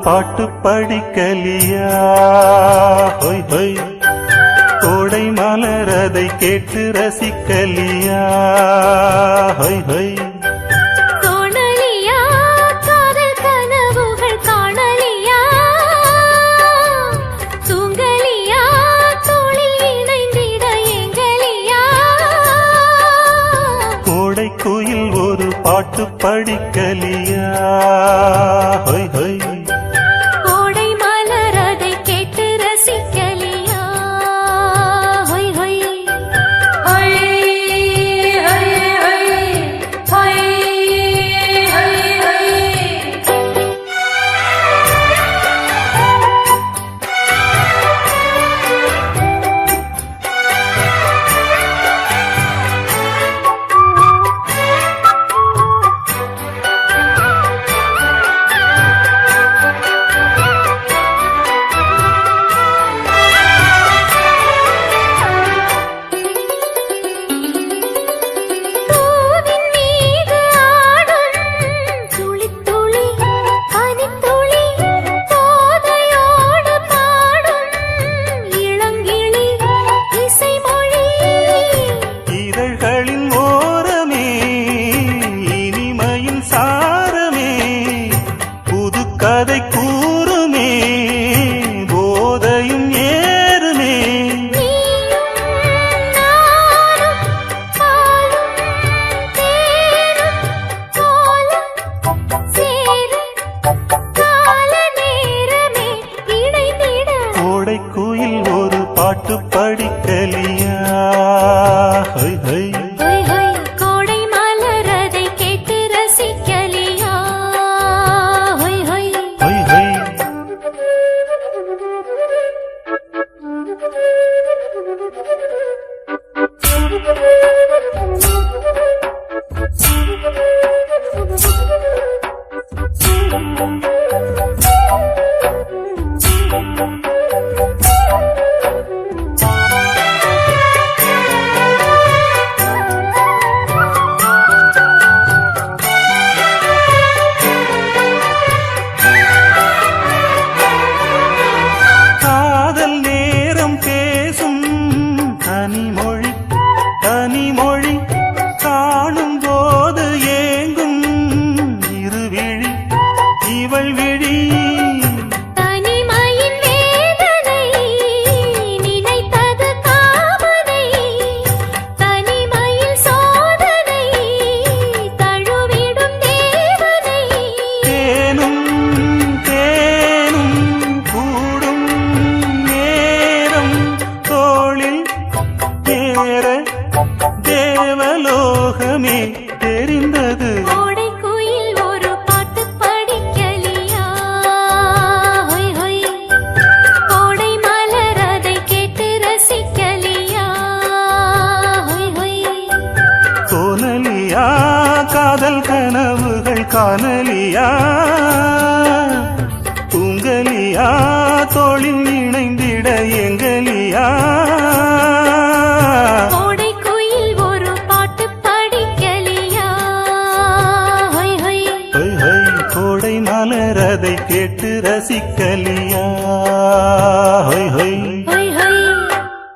பாட்டு படிக்கலியா? ஹொய் ஹொய் கோடை மலர் அதை கேட்டு ரசிக்கலியா? ஹொய் ஹொய் குயில் ஒரு பாட்டு படிக்கலியா? ஹொய் ஹொய் கோடை மலர் அதை கேட்டு ரசிக்கலியா? ஹொய் ஹொய் ஹொய் ஹொய் ஹொய் ஹொய் கதை கூறுமே போதையும் ஏறுமே. கோடை குயில் ஒரு பாட்டு படிக்கலியா? ஹொய் ஹொய் தனிமொழி காணும் போது ஏங்கும் இருவிழி இவள் விழி. தனிமையின் வேதனை நினைத்தது காமனை, தனிமையில் சோதனை தழுவிடும் தேவனை. தேனும் தேனும் கூடும் நேரம் தோளில் ஏற தேவலோகமே தெரிந்தது. கோடை குயில் ஒரு பாட்டு படிக்கலியா? ஹொய் ஹொய் கோடை மலர் அதை கேட்டு ரசிக்கலியா? ஹொய் ஹொய் கோனலியா காதல் கனவுகள் காணலியா? தூங்கலியா தோளில் இணைந்திட எங்கலியா? கோடை மலர் அதை கேட்டு ரசிக்கலியா? ஹொய் ஹொய்